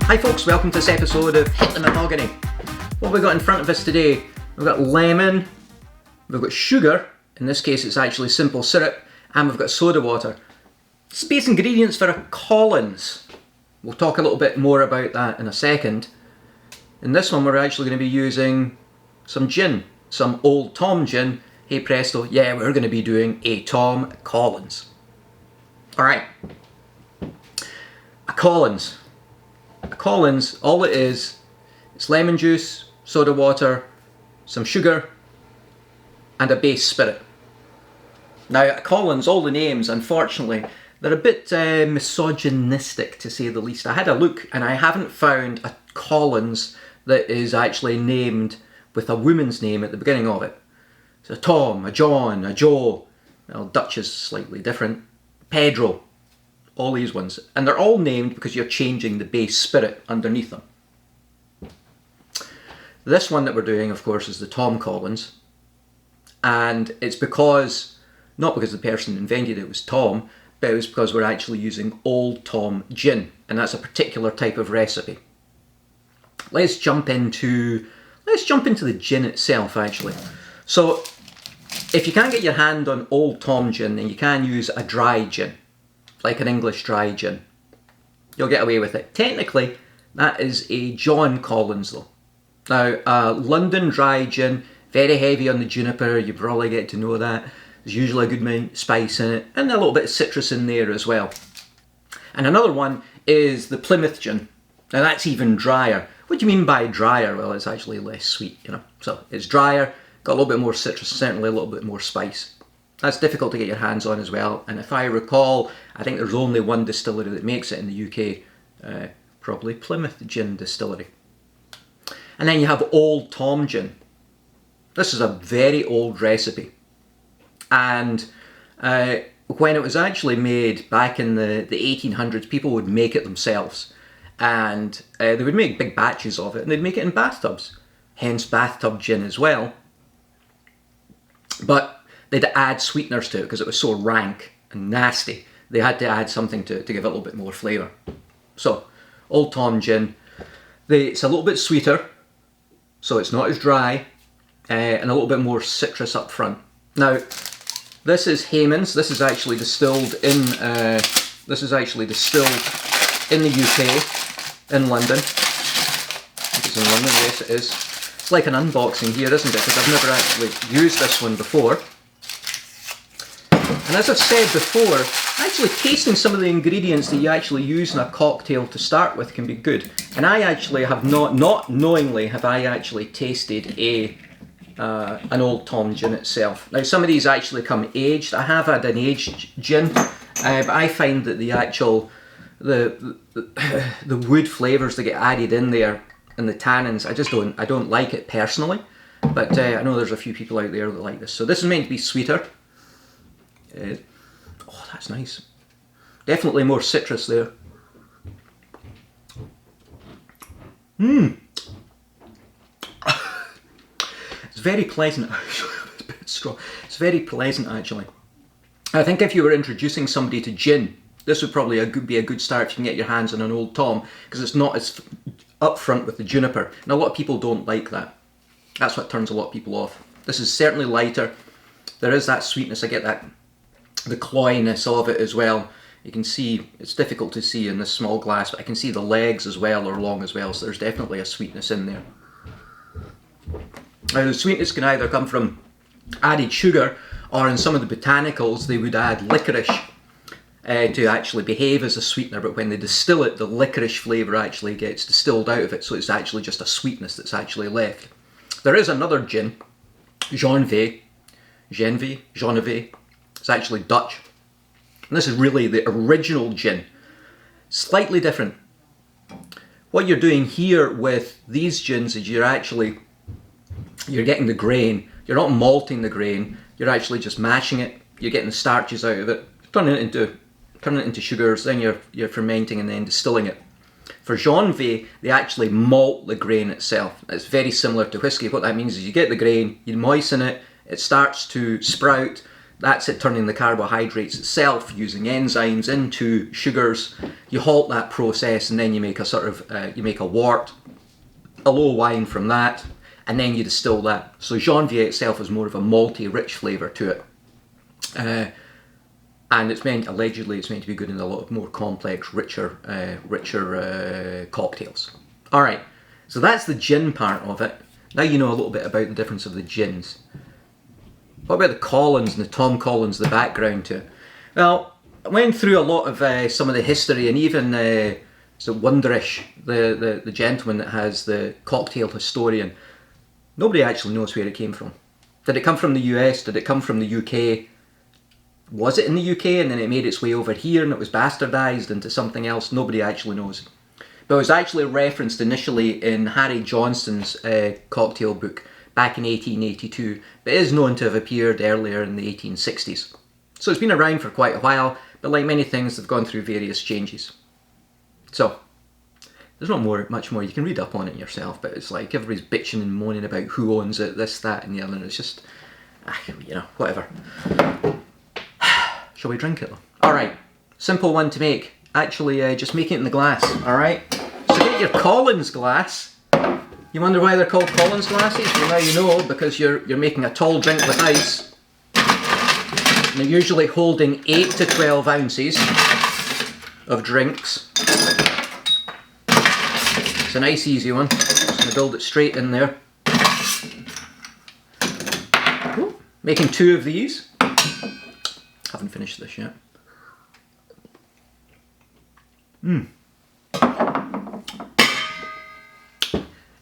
Hi folks, welcome to this episode of Hit the Mahogany. What have we got in front of us today? We've got lemon, we've got sugar, in this case it's actually simple syrup, and we've got soda water. Base ingredients for a Collins. We'll talk a little bit more about that in a second. In this one we're actually going to be using some gin, some Old Tom gin. Hey presto, yeah, we're going to be doing a Tom Collins. Alright, a Collins. A Collins, all it is, it's lemon juice, soda water, some sugar, and a base spirit. Now, a Collins, all the names, unfortunately, they're a bit misogynistic, to say the least. I had a look, and I haven't found a Collins that is actually named with a woman's name at the beginning of it. It's a Tom, a John, a Joe. Well, Dutch is slightly different. Pedro. All these ones, and they're all named because you're changing the base spirit underneath them. This one that we're doing, of course, is the Tom Collins, and it's because, not because the person invented it was Tom, but it was because we're actually using Old Tom gin, and that's a particular type of recipe. Let's jump into the gin itself, actually. So, if you can't get your hand on Old Tom gin, then you can use a dry gin, like an English dry gin. You'll get away with it. Technically, that is a John Collins though. Now, London dry gin, very heavy on the juniper, you probably get to know that. There's usually a good amount of spice in it, and a little bit of citrus in there as well. And another one is the Plymouth gin. Now that's even drier. What do you mean by drier? Well, it's actually less sweet, you know. So it's drier, got a little bit more citrus, certainly a little bit more spice. That's difficult to get your hands on as well, and if I recall, I think there's only one distillery that makes it in the UK, probably Plymouth Gin Distillery. And then you have Old Tom gin. This is a very old recipe, and when it was actually made back in the 1800s, people would make it themselves, and they would make big batches of it, and they'd make it in bathtubs, hence bathtub gin as well. But they'd add sweeteners to it because it was so rank and nasty. They had to add something to give it a little bit more flavour. So, Old Tom gin. It's a little bit sweeter, so it's not as dry, and a little bit more citrus up front. Now, this is Hayman's. This is actually distilled in. This is actually distilled in the UK, in London. I think it's in London. Yes, it is. It's like an unboxing here, isn't it? Because I've never actually used this one before. And as I've said before, actually tasting some of the ingredients that you actually use in a cocktail to start with can be good. And I actually have not knowingly have I actually tasted an Old Tom gin itself. Now some of these actually come aged. I have had an aged gin, but I find that the actual the wood flavours that get added in there and the tannins, I don't like it personally. But I know there's a few people out there that like this. So this is meant to be sweeter. Oh, that's nice. Definitely more citrus there. It's very pleasant actually. It's a bit strong. It's very pleasant actually. I think if you were introducing somebody to gin, this would probably be a good start if you can get your hands on an Old Tom, because it's not as upfront with the juniper. And a lot of people don't like that. That's what turns a lot of people off. This is certainly lighter. There is that sweetness. I get that. The cloyness of it as well. You can see, it's difficult to see in this small glass, but I can see the legs as well are long as well, so there's definitely a sweetness in there. Now the sweetness can either come from added sugar, or in some of the botanicals they would add licorice to actually behave as a sweetener, but when they distill it, the licorice flavour actually gets distilled out of it, so it's actually just a sweetness that's actually left. There is another gin, Geneviève. It's actually Dutch. And this is really the original gin. Slightly different. What you're doing here with these gins is you're getting the grain. You're not malting the grain. You're actually just mashing it. You're getting the starches out of it. Turning it into sugars. Then you're fermenting and then distilling it. For Geneviève, they actually malt the grain itself. It's very similar to whiskey. What that means is you get the grain, you moisten it, it starts to sprout, That's it, turning the carbohydrates itself using enzymes into sugars. You halt that process, and then you make a sort of, you make a wort, a low wine from that, and then you distill that. So Janvier itself is more of a malty, rich flavour to it. And it's meant, allegedly, it's meant to be good in a lot of more complex, richer cocktails. All right, so that's the gin part of it. Now you know a little bit about the difference of the gins. What about the Collins and the Tom Collins, the background to it? Well, I went through a lot of some of the history, and even so Wonderish, the gentleman that has the cocktail historian, nobody actually knows where it came from. Did it come from the US? Did it come from the UK? Was it in the UK and then it made its way over here and it was bastardised into something else? Nobody actually knows. But it was actually referenced initially in Harry Johnston's cocktail book back in 1882, but is known to have appeared earlier in the 1860s. So it's been around for quite a while, but like many things, they've gone through various changes. So there's not much more. You can read up on it yourself, but it's like everybody's bitching and moaning about who owns it, this, that, and the other, and it's just, you know, whatever. Shall we drink it though? Alright, simple one to make. Actually, just make it in the glass, alright? So get your Collins glass. You wonder why they're called Collins glasses? Well, now you know, because you're making a tall drink with ice. And they're usually holding 8 to 12 ounces of drinks. It's a nice easy one. Just going to build it straight in there. Ooh, making 2 of these. Haven't finished this yet.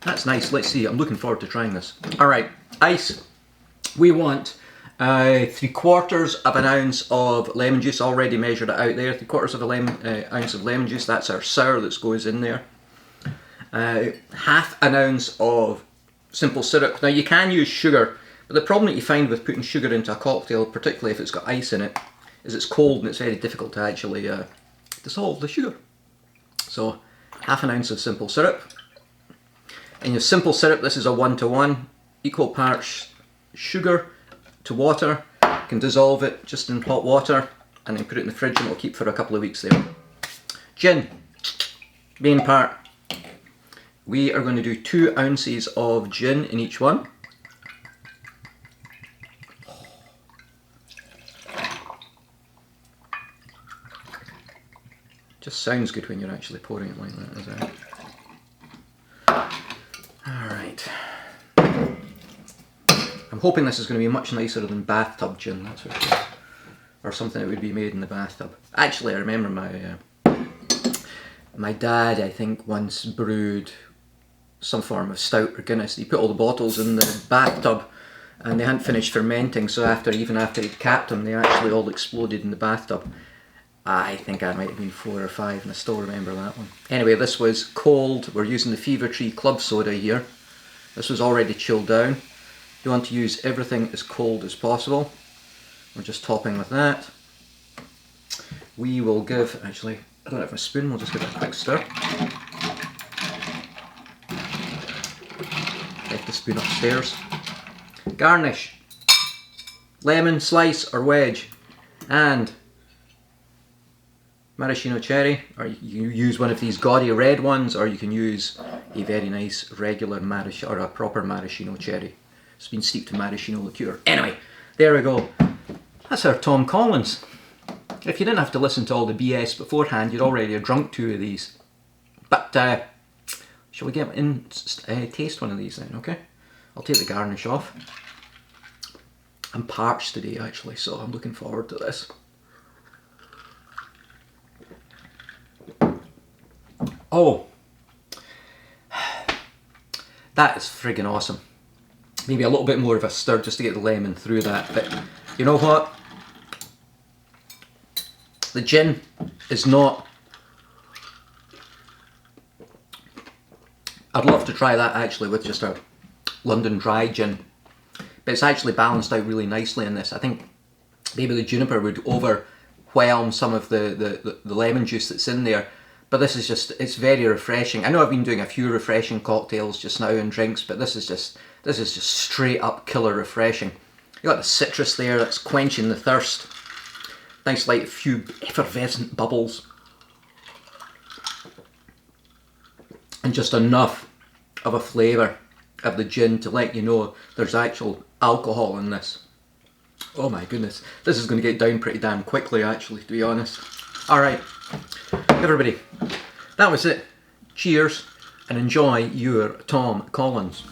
That's nice. Let's see. I'm looking forward to trying this. Alright, ice. We want 3/4 of an ounce of lemon juice. Already measured it out there. 3/4 of a ounce of lemon juice. That's our sour that goes in there. 1/2 an ounce of simple syrup. Now you can use sugar, but the problem that you find with putting sugar into a cocktail, particularly if it's got ice in it, is it's cold and it's very difficult to actually dissolve the sugar. So 1/2 an ounce of simple syrup. And your simple syrup, this is a 1-to-1, equal parts sugar to water. You can dissolve it just in hot water and then put it in the fridge and it'll keep for a couple of weeks there. Gin, main part. We are going to do 2 ounces of gin in each one. Just sounds good when you're actually pouring it like that, doesn't it? Alright. I'm hoping this is going to be much nicer than bathtub gin, that's for sure. Or something that would be made in the bathtub. Actually, I remember my dad, I think, once brewed some form of stout or Guinness. He put all the bottles in the bathtub and they hadn't finished fermenting, so even after he'd capped them, they actually all exploded in the bathtub. I think I might have been 4 or 5 and I still remember that one. Anyway, this was cold. We're using the Fever Tree Club Soda here. This was already chilled down. You want to use everything as cold as possible. We're just topping with that. We will give, actually, I don't have a spoon, we'll just give it a quick stir. Left the spoon upstairs. Garnish. Lemon slice or wedge. And maraschino cherry, or you use one of these gaudy red ones, or you can use a very nice regular maraschino, or a proper maraschino cherry. It's been steeped in maraschino liqueur. Anyway, there we go. That's our Tom Collins. If you didn't have to listen to all the BS beforehand, you'd already have drunk 2 of these. But shall we get in taste one of these then? Okay, I'll take the garnish off. I'm parched today actually, so I'm looking forward to this. Oh, that is friggin' awesome. Maybe a little bit more of a stir just to get the lemon through that, but you know what? The gin is not... I'd love to try that actually with just a London dry gin, but it's actually balanced out really nicely in this. I think maybe the juniper would overwhelm some of the lemon juice that's in there. But this is just, it's very refreshing. I know I've been doing a few refreshing cocktails just now and drinks, but this is just straight up killer refreshing. You got the citrus there that's quenching the thirst. Nice light few effervescent bubbles. And just enough of a flavour of the gin to let you know there's actual alcohol in this. Oh my goodness, this is going to get down pretty damn quickly actually, to be honest. Alright, everybody, that was it. Cheers and enjoy your Tom Collins.